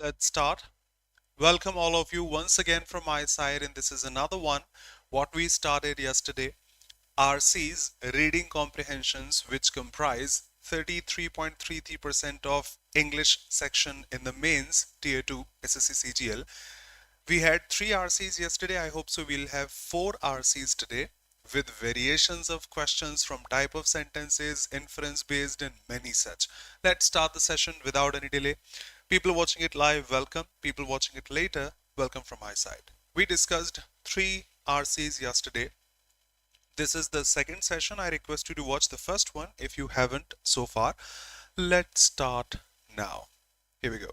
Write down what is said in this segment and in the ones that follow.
let's start. Welcome all of you once again from my side, and this is another one what we started yesterday. RC's reading comprehensions, which comprise 33.33% of English section in the mains tier 2 SSC CGL. We had 3 RCs yesterday. I hope so we'll have 4 RCs today with variations of questions from type of sentences, inference based, and many such. Let's start the session without any delay. People watching it live, welcome. People watching it later, welcome from my side. We discussed 3 RCs yesterday. This is the second session. I request you to watch the first one if you haven't so far. Let's start now. Here we go.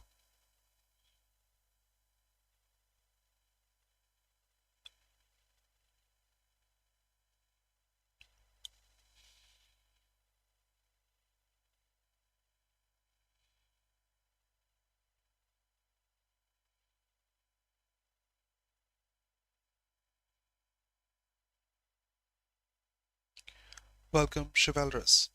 Welcome, Chivalrous.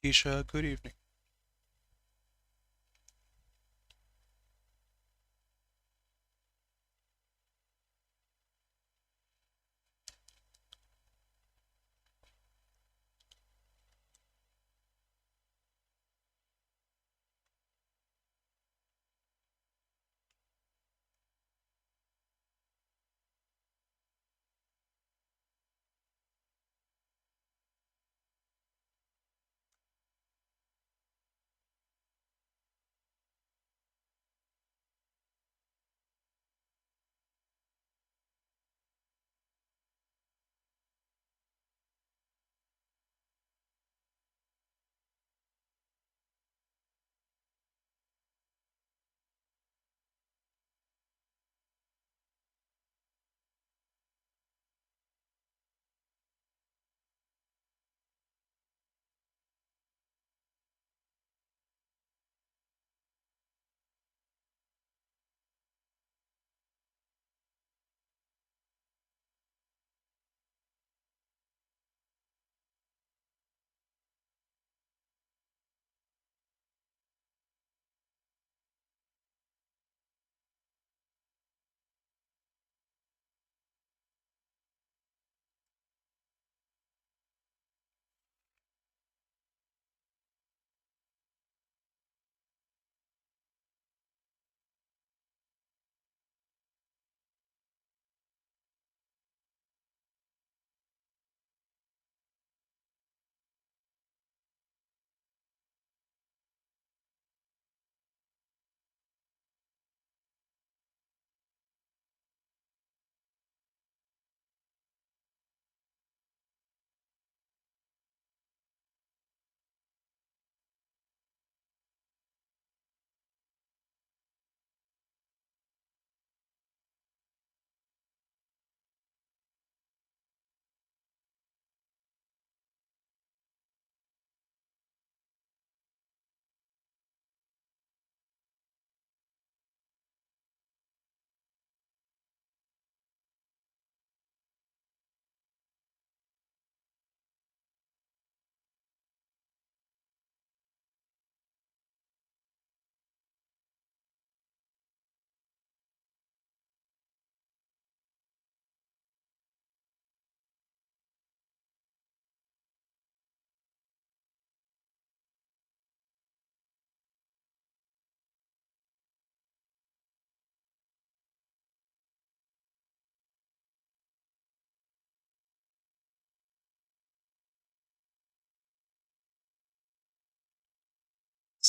Isha, good evening.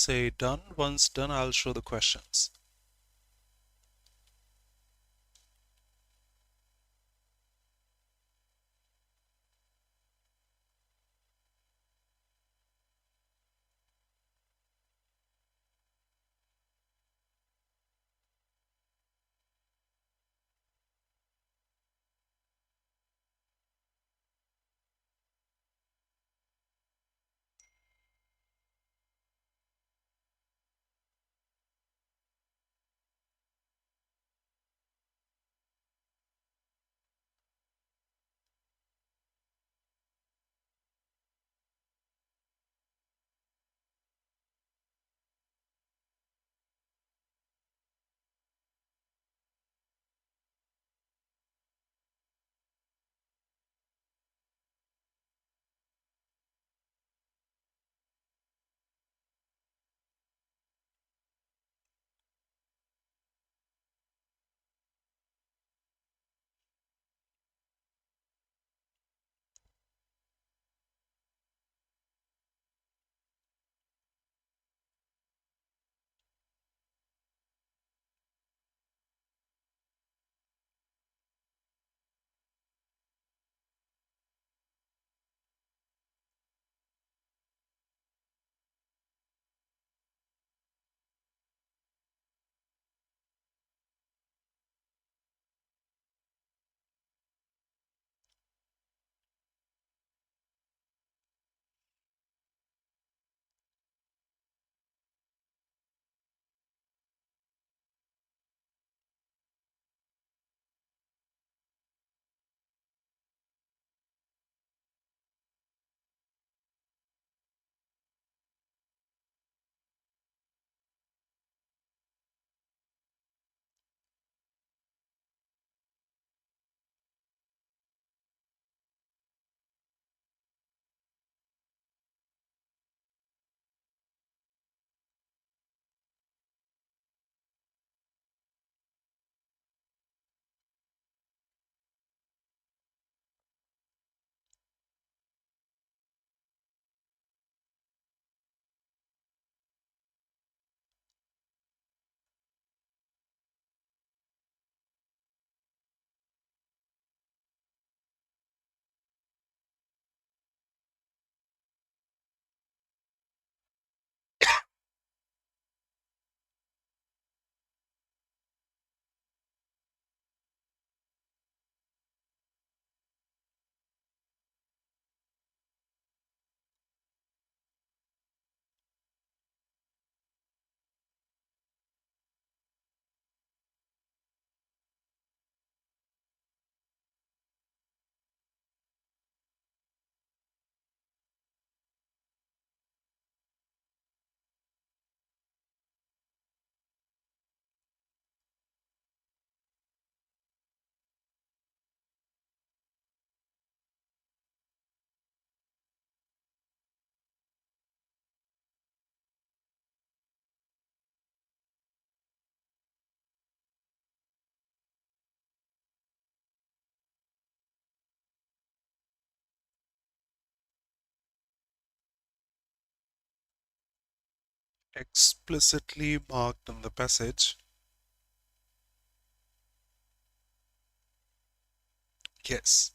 say done. Once done, I'll show the questions. Explicitly marked in the passage. Yes.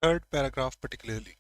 third paragraph particularly.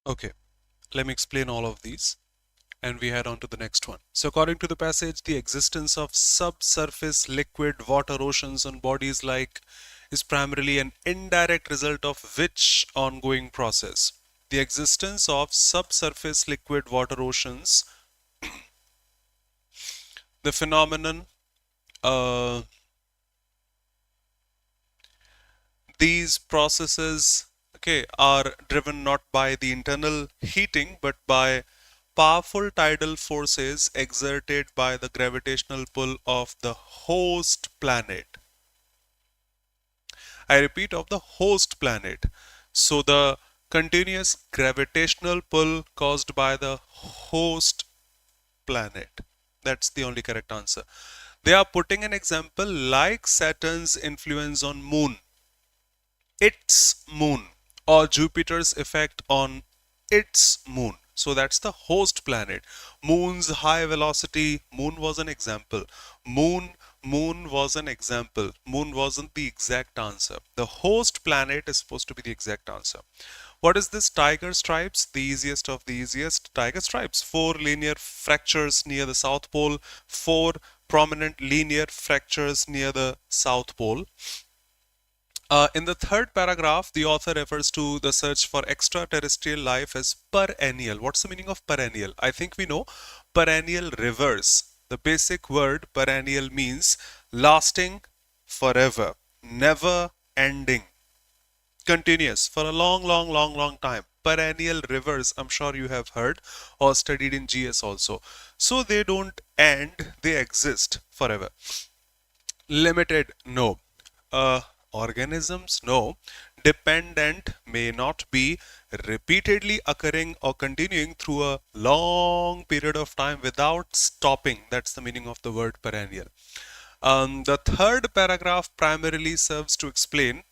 Okay, let me explain all of these and we head on to the next one. So according to the passage, the existence of subsurface liquid water oceans on bodies like is primarily an indirect result of which ongoing process? The existence of subsurface liquid water oceans, the phenomenon, uh, these processes, okay, are driven not by the internal heating but by powerful tidal forces exerted by the gravitational pull of the host planet. I repeat, of the host planet. So the continuous gravitational pull caused by the host planet. That's the only correct answer. They are putting an example like Saturn's influence on moon, its moon, or Jupiter's effect on its moon. So that's the host planet. Moon's high velocity, moon was an example. Moon was an example. Moon wasn't the exact answer. The host planet is supposed to be the exact answer. What is this tiger stripes? The easiest of the easiest. Tiger stripes. 4 linear fractures near the South Pole. 4 prominent linear fractures near the South Pole. In the third paragraph, the author refers to the search for extraterrestrial life as perennial. What's the meaning of perennial? I think we know perennial rivers. The basic word perennial means lasting forever, never ending, continuous for a long time. Perennial rivers, I'm sure you have heard or studied in GS also. So they don't end, they exist forever. Limited, no. Organisms, no. Dependent may not be repeatedly occurring or continuing through a long period of time without stopping. That's the meaning of the word perennial. The third paragraph primarily serves to explain.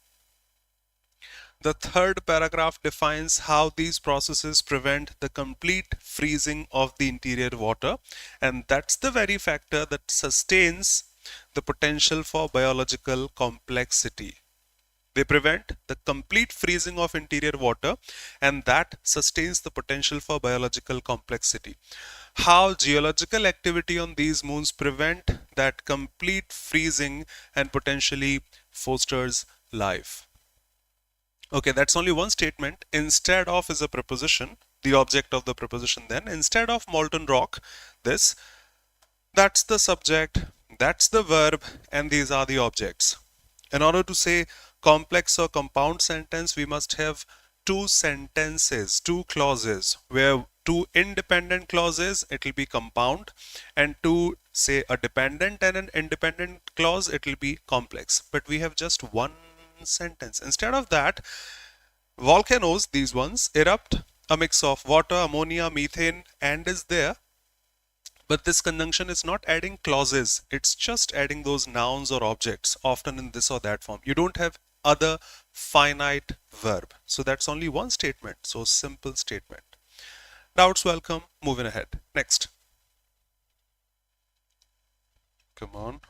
The third paragraph defines how these processes prevent the complete freezing of the interior water, and that's the very factor that sustains the potential for biological complexity. They prevent the complete freezing of interior water, and that sustains the potential for biological complexity. How geological activity on these moons prevent that complete freezing and potentially fosters life. Okay, that's only one statement. Instead of is a preposition, the object of the preposition then. Instead of molten rock, this, that's the subject, that's the verb, and these are the objects. In order to say complex or compound sentence, we must have two sentences, two clauses, where two independent clauses, it will be compound, and two, say, a dependent and an independent clause, it will be complex. But we have just one sentence. Instead of that, volcanoes, these ones, erupt a mix of water, ammonia, methane, and is there. But this conjunction is not adding clauses, it's just adding those nouns or objects, often in this or that form. You don't have other finite verb. So that's only one statement. So simple statement. Doubts welcome. Moving ahead. Next. Come on.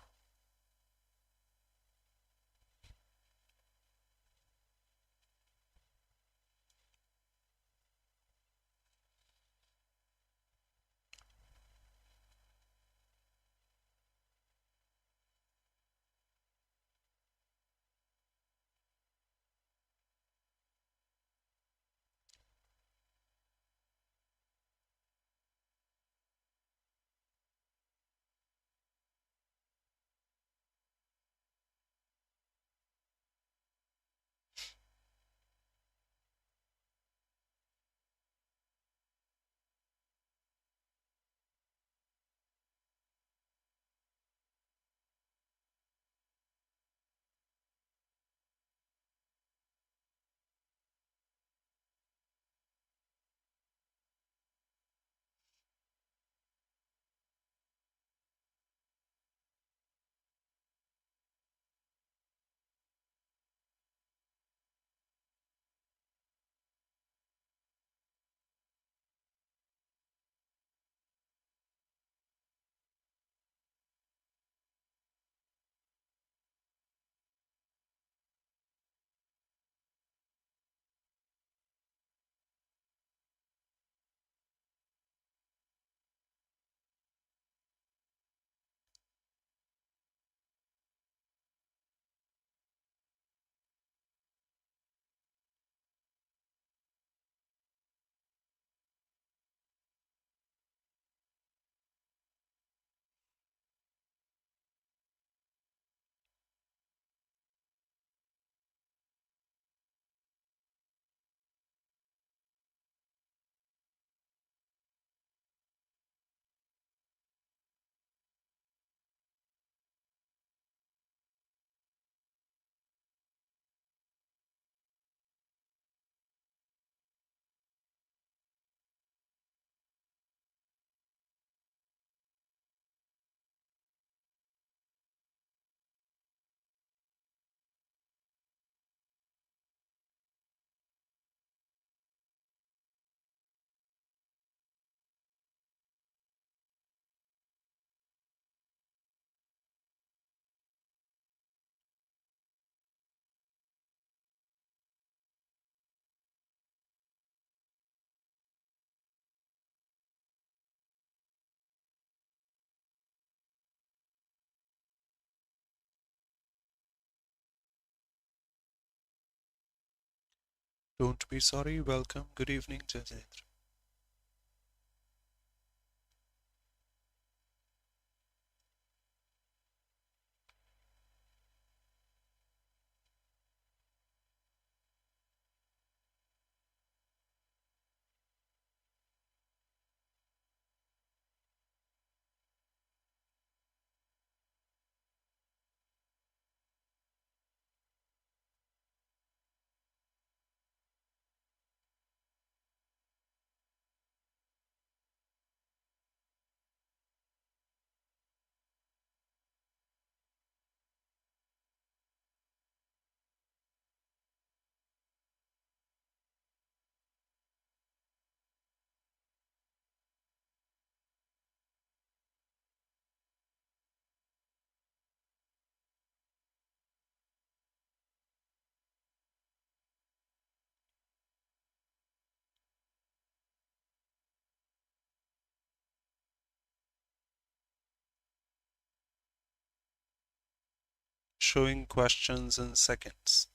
Don't be sorry. Welcome. Good evening, Jajendra. Showing questions in seconds.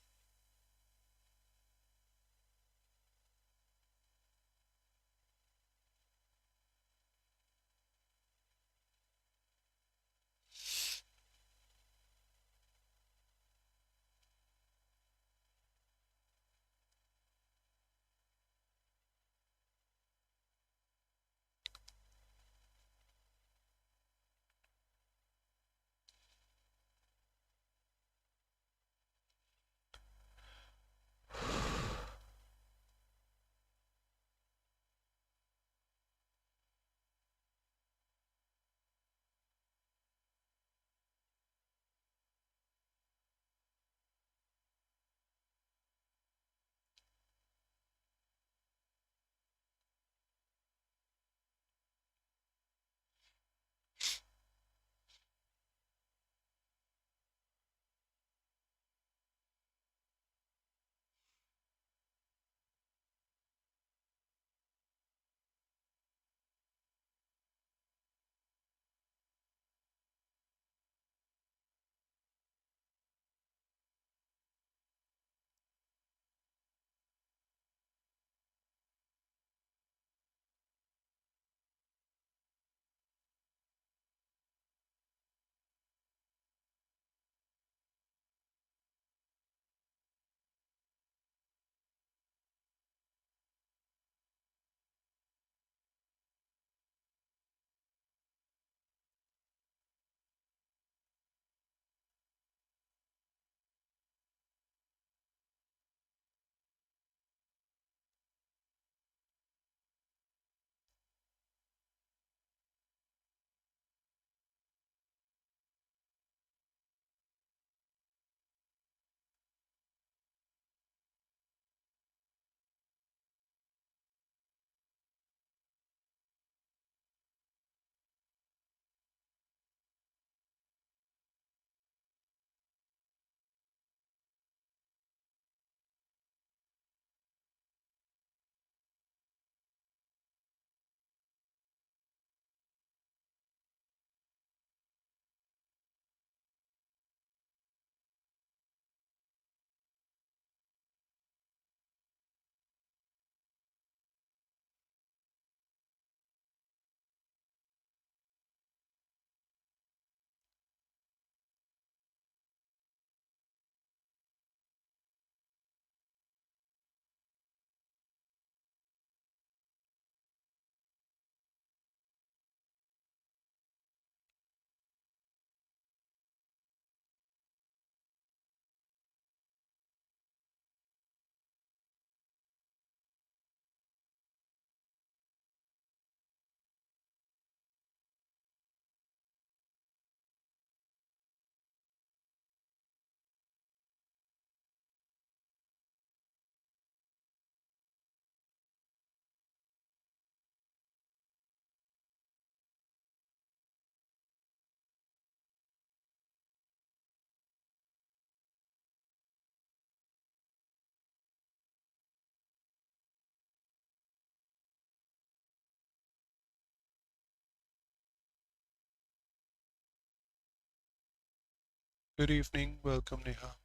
Good evening, welcome Neha.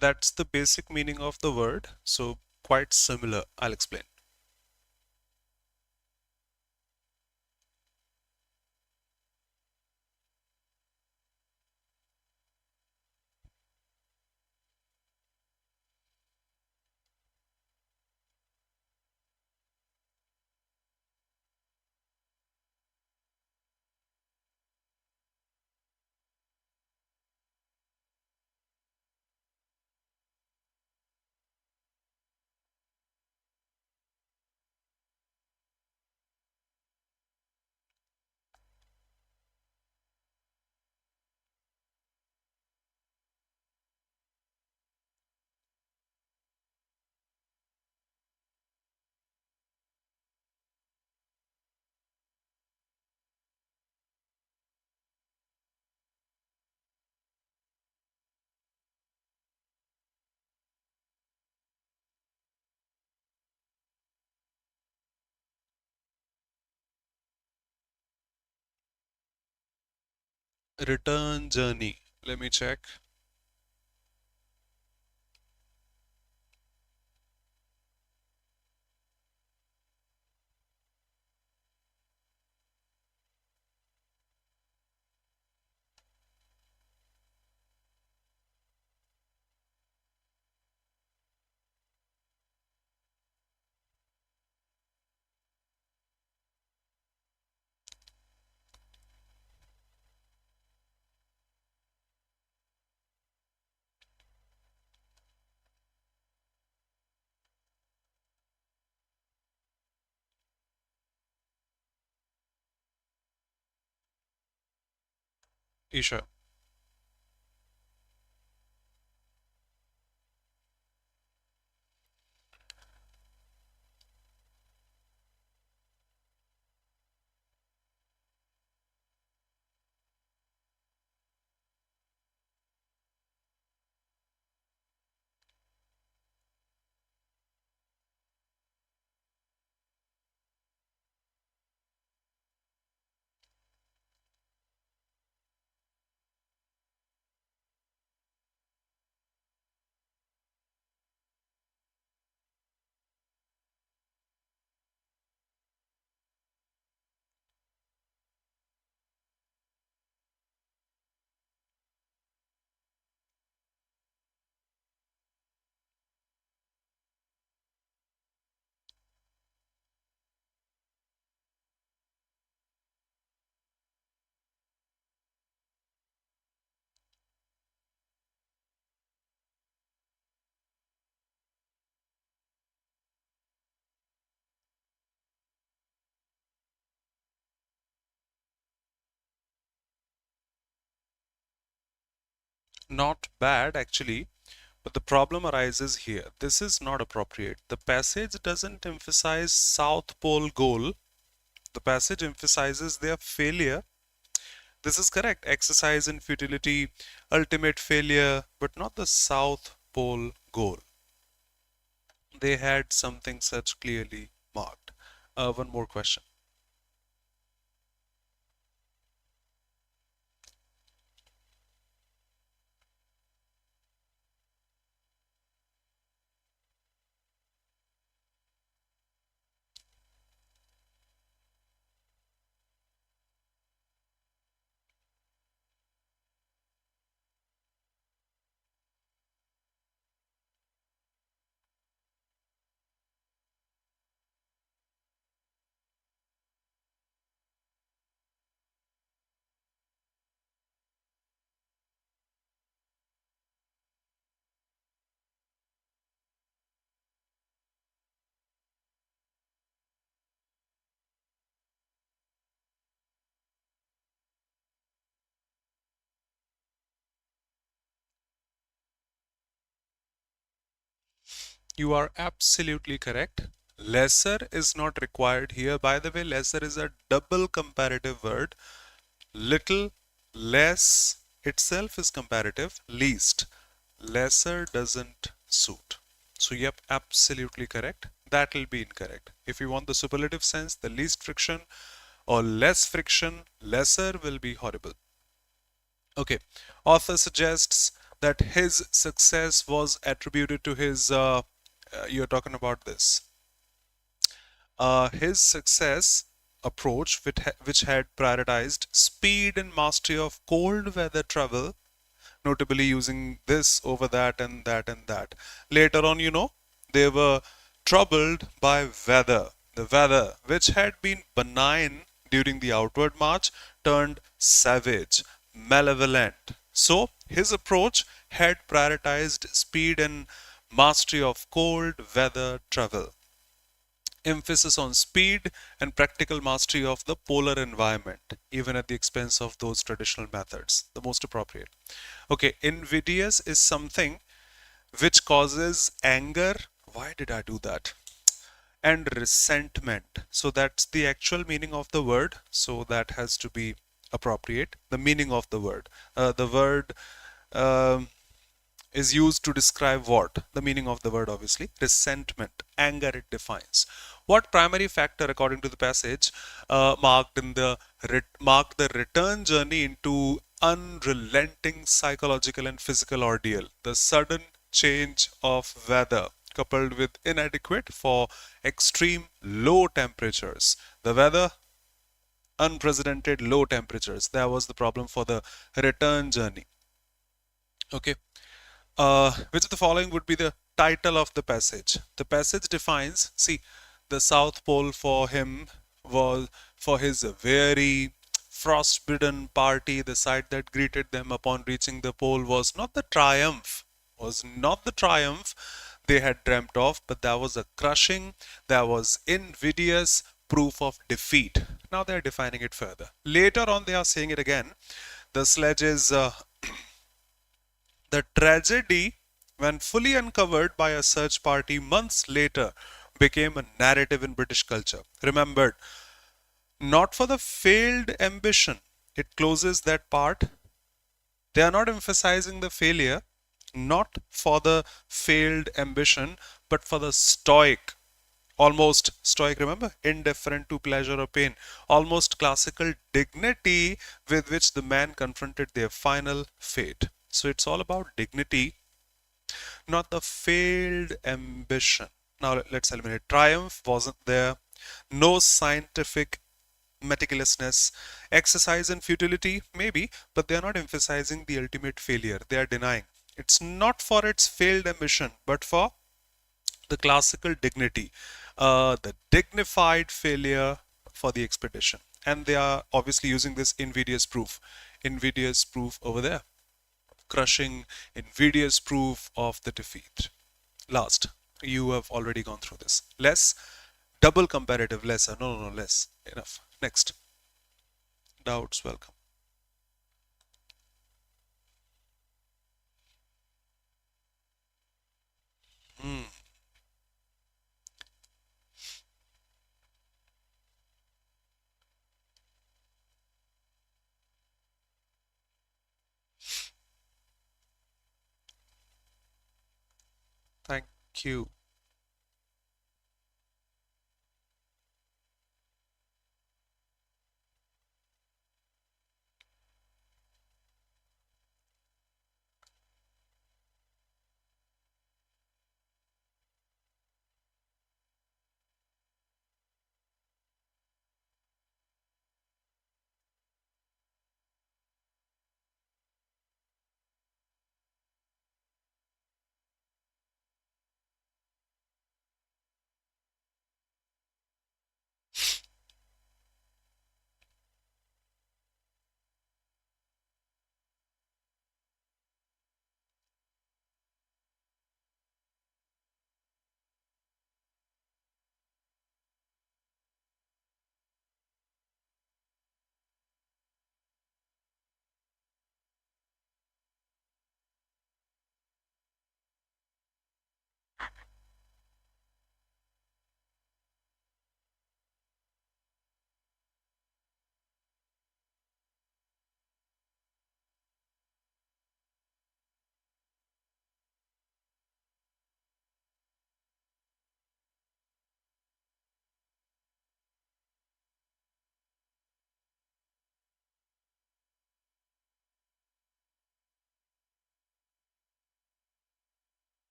That's the basic meaning of the word, so quite similar. I'll explain. Return journey. Let me check. Isha. Not bad actually, but the problem arises here. This is not appropriate. The passage doesn't emphasize South Pole goal. The passage emphasizes their failure. This is correct. Exercise in futility, ultimate failure, but not the South Pole goal. They had something such clearly marked. One more question. You are absolutely correct. Lesser is not required here. By the way, lesser is a double comparative word. Little, less itself is comparative. Least, lesser doesn't suit. So, yep, absolutely correct. That will be incorrect. If you want the superlative sense, the least friction or less friction, lesser will be horrible. Okay, author suggests that his success was attributed to his, you're talking about this, his success approach, which had prioritized speed and mastery of cold weather travel, notably using this over that and that and that. Later on, they were troubled by weather. The weather, which had been benign during the outward march, turned savage, malevolent. So, his approach had prioritized speed and mastery of cold weather travel, emphasis on speed and practical mastery of the polar environment, even at the expense of those traditional methods, the most appropriate. Okay, invidious is something which causes anger. Why did I do that? And resentment. So that's the actual meaning of the word. So that has to be appropriate. The meaning of the word. The word um is used to describe what? The meaning of the word, obviously. Resentment, anger, it defines. What primary factor, according to the passage, marked the return journey into unrelenting psychological and physical ordeal? The sudden change of weather coupled with inadequate for extreme low temperatures. The weather, unprecedented low temperatures. That was the problem for the return journey. Okay. Which of the following would be the title of the passage? The passage defines, see, the South Pole for him was for his very frost-bitten party. The sight that greeted them upon reaching the pole was not the triumph they had dreamt of, but that was a crushing, that was invidious proof of defeat. Now they're defining it further. Later on, they are saying it again. The sledge is the tragedy, when fully uncovered by a search party months later, became a narrative in British culture. Remembered, not for the failed ambition. It closes that part. They are not emphasizing the failure, not for the failed ambition, but for the stoic, almost stoic, remember, indifferent to pleasure or pain, almost classical dignity with which the man confronted their final fate. So it's all about dignity, not the failed ambition. Now let's eliminate. Triumph wasn't there. No scientific meticulousness. Exercise and futility, maybe, but they are not emphasizing the ultimate failure. They are denying. It's not for its failed ambition, but for the classical dignity, the dignified failure for the expedition. And they are obviously using this invidious proof over there, crushing, invidious proof of the defeat. Last, you have already gone through this. Less, double comparative, lesser. No, less. Enough. Next. Doubts, welcome. Hmm. Thank you.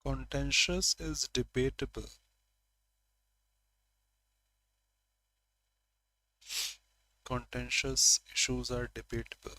Contentious is debatable. Contentious issues are debatable.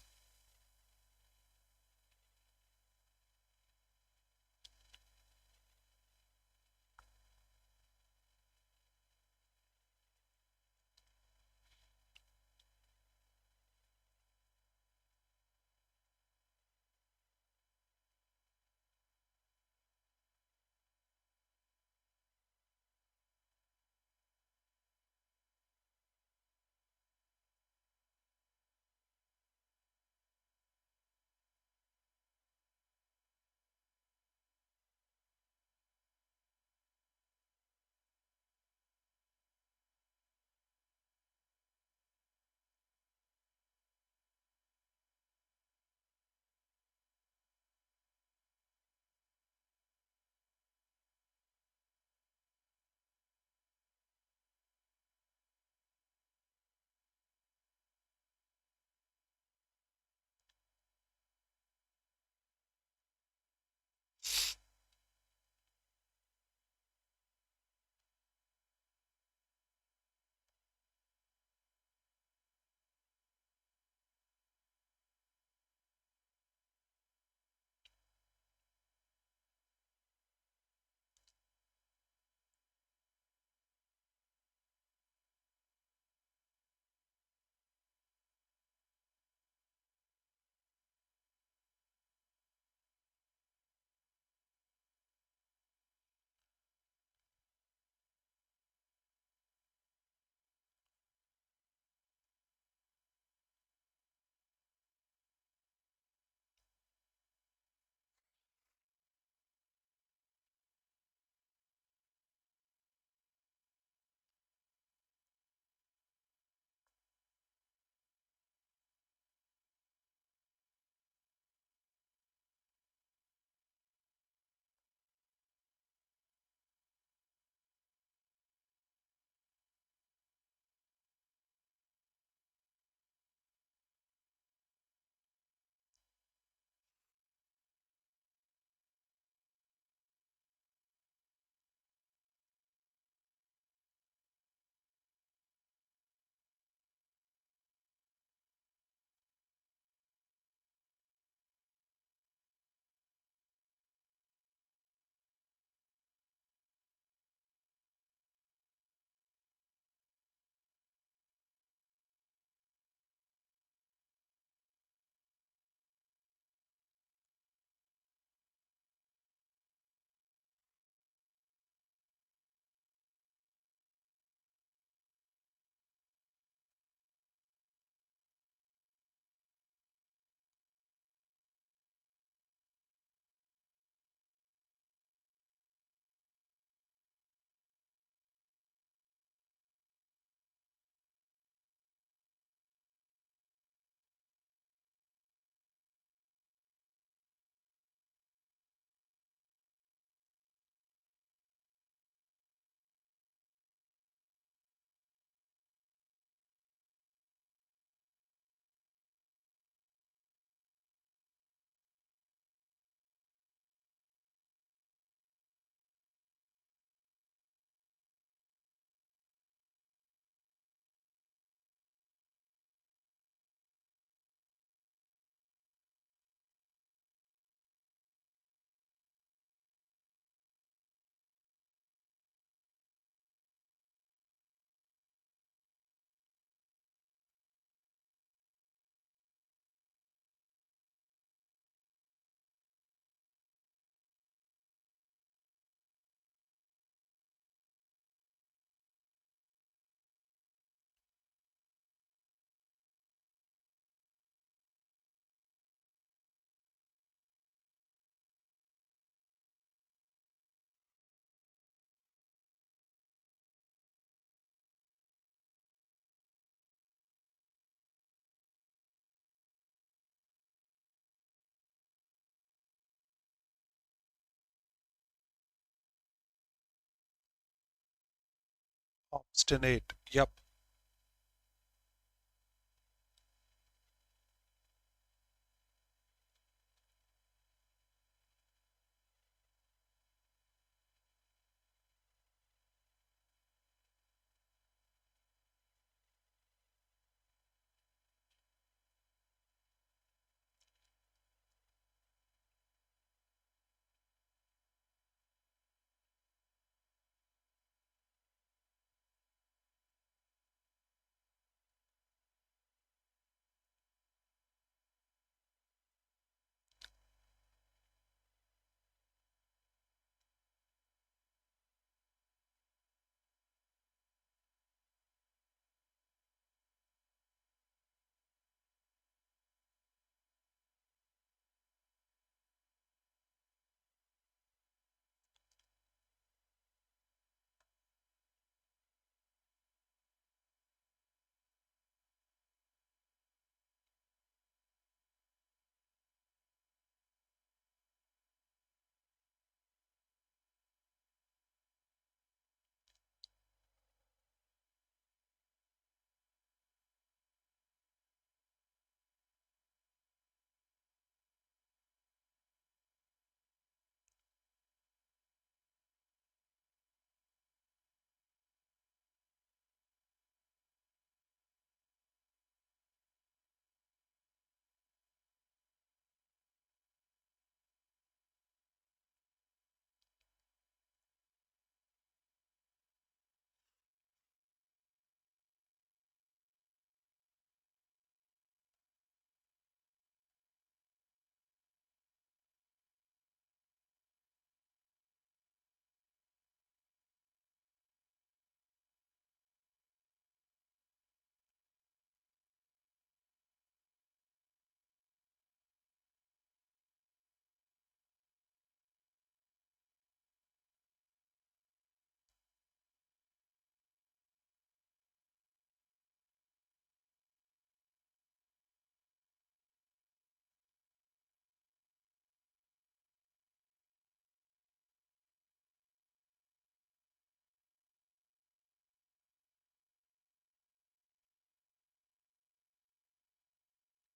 Obstinate. Yep.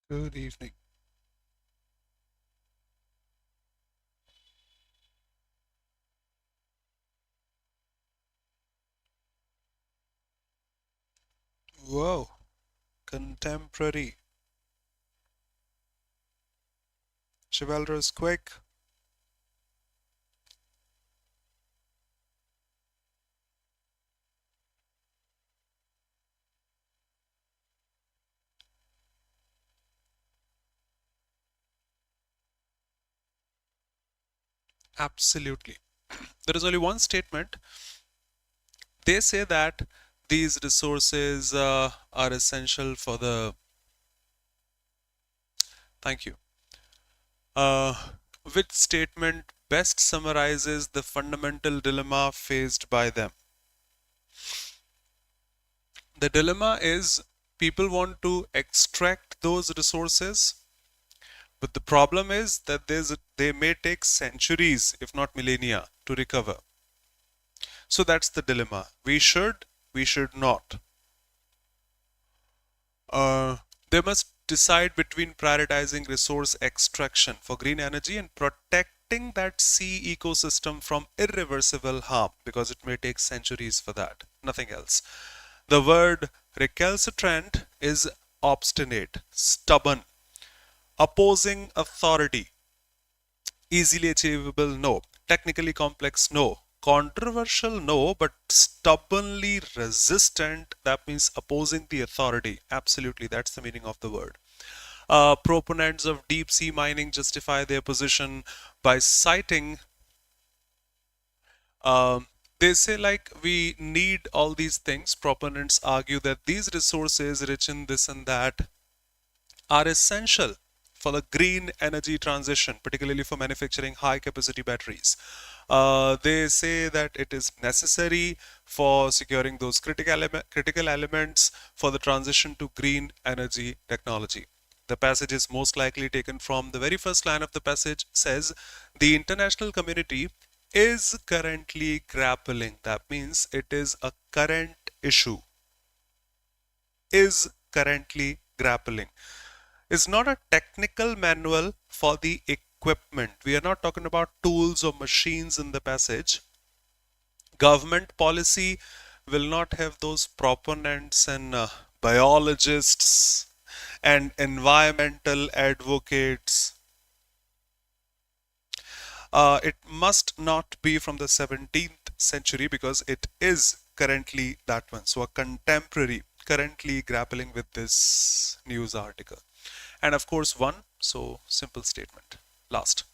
Good evening. Whoa, contemporary, chivalrous, quick. Absolutely. There is only one statement. They say that these resources are essential for the. Thank you. Uh, which statement best summarizes the fundamental dilemma faced by them? The dilemma is people want to extract those resources, but the problem is that they may take centuries, if not millennia, to recover. So that's the dilemma. We should not. Uh, they must decide between prioritizing resource extraction for green energy and protecting that sea ecosystem from irreversible harm, because it may take centuries for that, nothing else. The word recalcitrant is obstinate, stubborn, opposing authority, easily achievable, no, technically complex, no, controversial, no, but stubbornly resistant, that means opposing the authority. Absolutely, that's the meaning of the word. Proponents of deep sea mining justify their position by citing, um, they say, like, we need all these things. Proponents argue that these resources rich in this and that are essential for the green energy transition, particularly for manufacturing high capacity batteries. They say that it is necessary for securing those critical elements for the transition to green energy technology. The passage is most likely taken from the very first line of the passage, says the international community is currently grappling. That means it is a current issue. Is currently grappling is not a technical manual for the equipment. We are not talking about tools or machines in the passage. Government policy will not have those proponents and biologists and environmental advocates. It must not be from the 17th century because it is currently that one. So, a contemporary currently grappling with this news article. And of course, one, so simple statement. Last.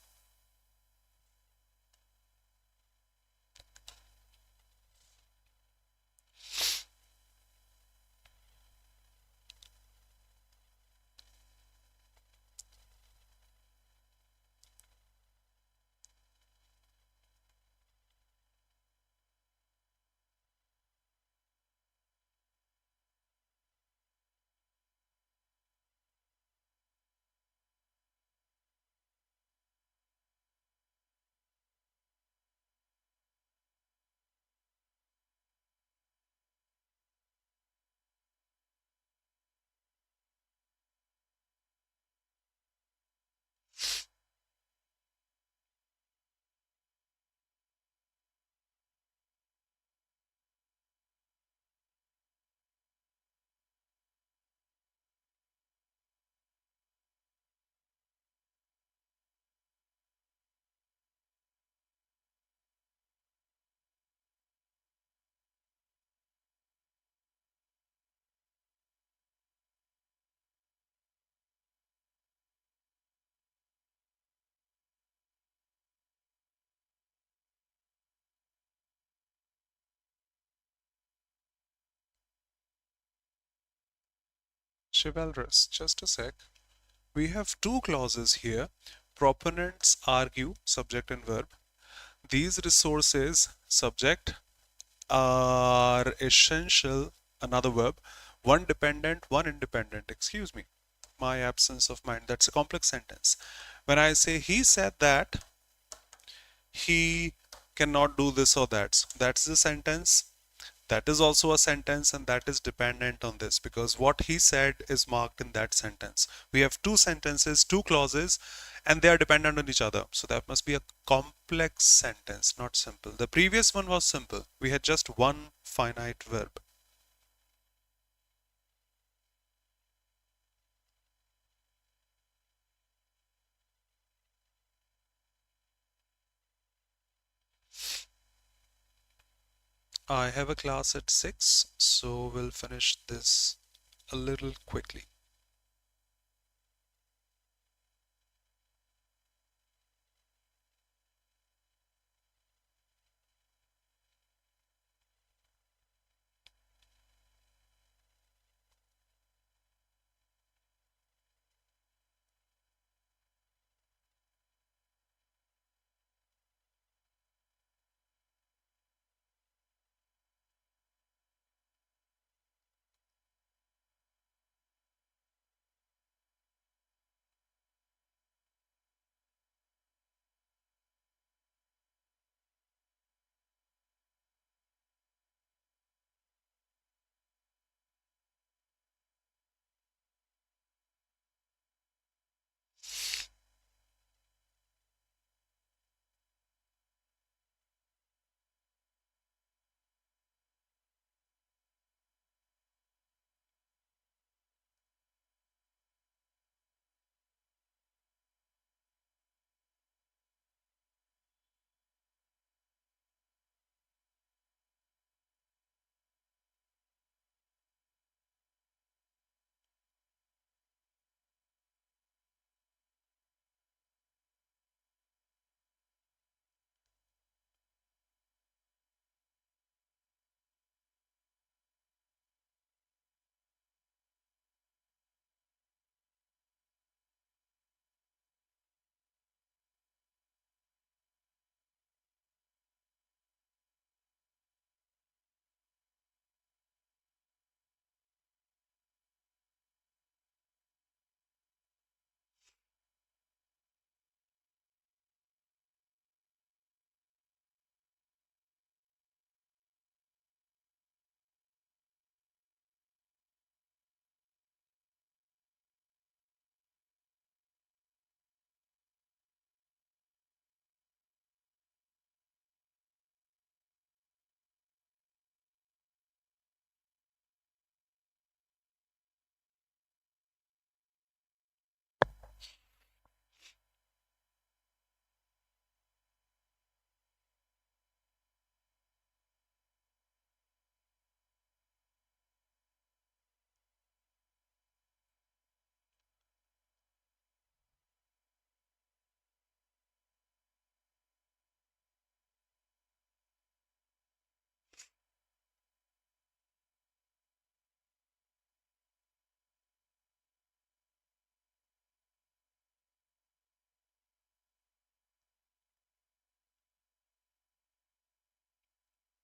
Chivalrous, just a sec. We have two clauses here. Proponents argue, subject and verb. These resources, subject, are essential, another verb. One dependent, one independent. Excuse me, my absence of mind. That's a complex sentence. When I say he said that, he cannot do this or that. That's the sentence. That is also a sentence and that is dependent on this because what he said is marked in that sentence. We have two sentences, two clauses, and they are dependent on each other. So that must be a complex sentence, not simple. The previous one was simple. We had just one finite verb. I have a class at 6, so we'll finish this a little quickly.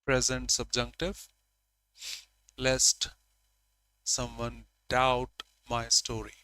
Present subjunctive, lest someone doubt my story.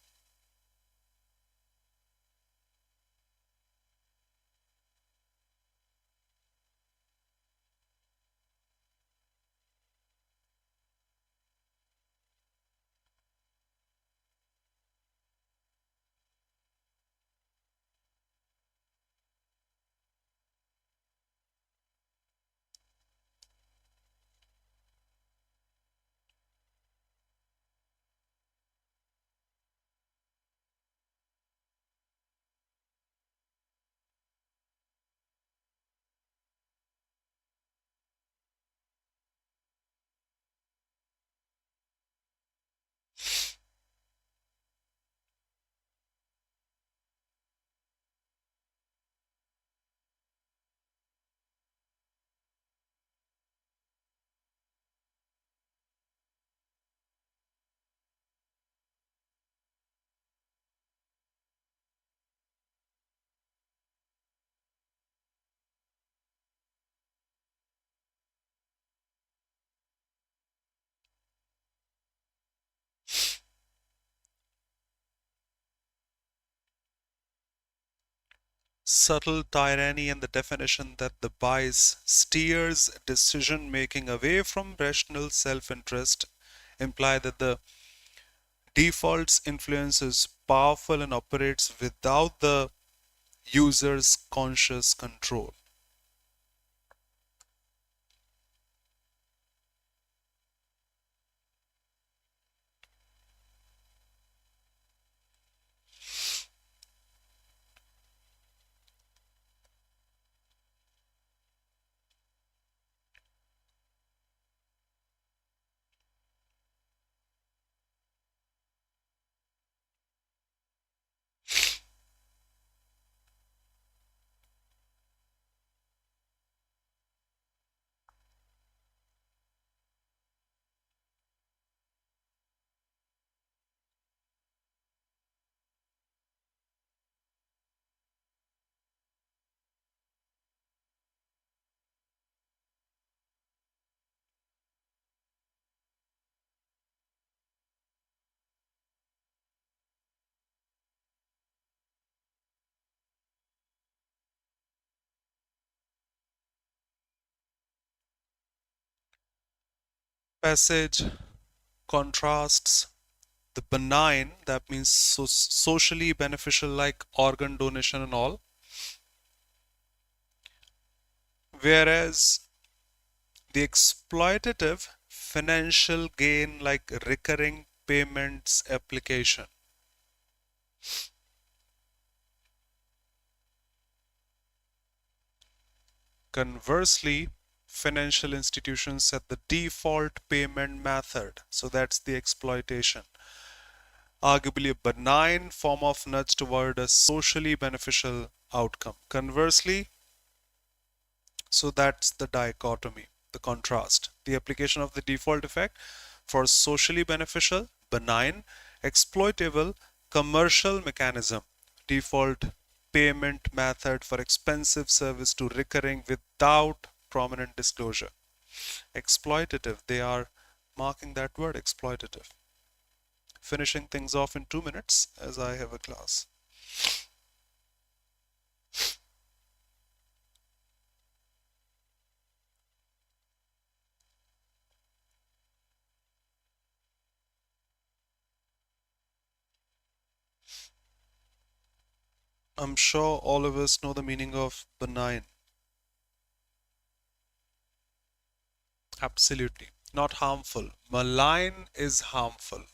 subtle tyranny and the definition that the bias steers decision making away from rational self interest imply that the default's influence is powerful and operates without the user's conscious control. Passage contrasts the benign, that means socially beneficial, like organ donation and all, whereas the exploitative financial gain, like recurring payments application. Conversely, financial institutions set the default payment method, so that's the exploitation, arguably a benign form of nudge toward a socially beneficial outcome. Conversely, so that's the dichotomy, the contrast. The application of the default effect for socially beneficial, benign, exploitable, commercial mechanism. Default payment method for expensive service to recurring without prominent disclosure. Exploitative, they are marking that word, exploitative. Finishing things off in 2 minutes as I have a class. I'm sure all of us know the meaning of benign. Absolutely. Not harmful. Malign is harmful.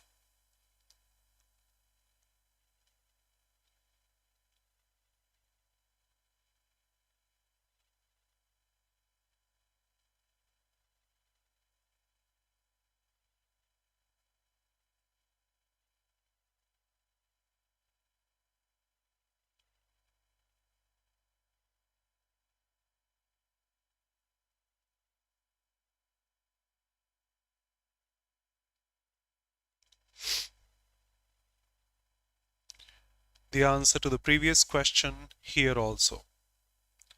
The answer to the previous question here also.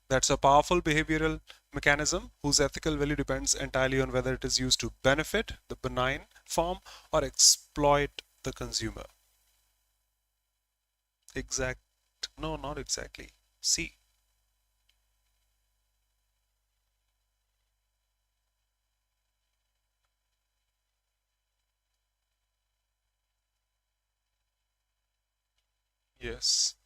That's a powerful behavioral mechanism whose ethical value depends entirely on whether it is used to benefit the benign form or exploit the consumer. Exact, no, not exactly. C. Yes.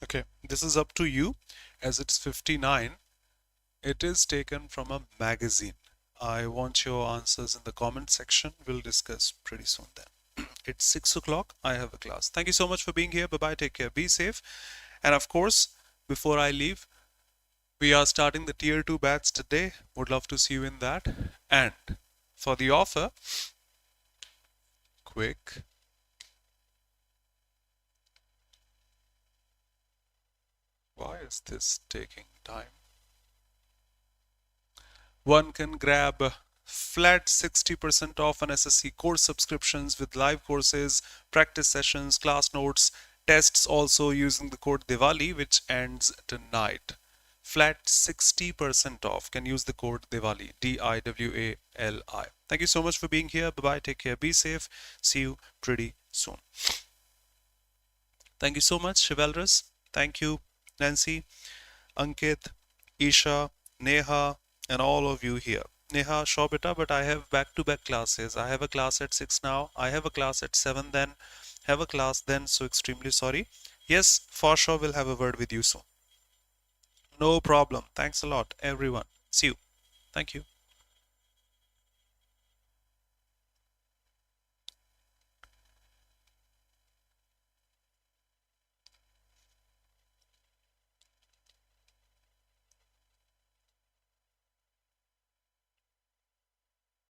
Okay, this is up to you as it's 59. It is taken from a magazine. I want your answers in the comment section. We'll discuss pretty soon then. It's 6 o'clock. I have a class. Thank you so much for being here. Bye-bye. Take care. Be safe. And of course, before I leave, we are starting the Tier 2 batch today. Would love to see you in that. And for the offer, quick. Why is this taking time? One can grab flat 60% off on SSC course subscriptions with live courses, practice sessions, class notes, tests also using the code Diwali, which ends tonight. Flat 60% off. Can use the code Diwali, DIWALI. Thank you so much for being here. Bye-bye. Take care. Be safe. See you pretty soon. Thank you so much, Shivalras. Thank you, Nancy, Ankit, Isha, Neha, and all of you here. Neha, sure beta, but I have back-to-back classes. I have a class at 6 now. I have a class at 7 then. Have a class then, so extremely sorry. Yes, for sure we'll have a word with you soon. No problem. Thanks a lot, everyone. See you. Thank you.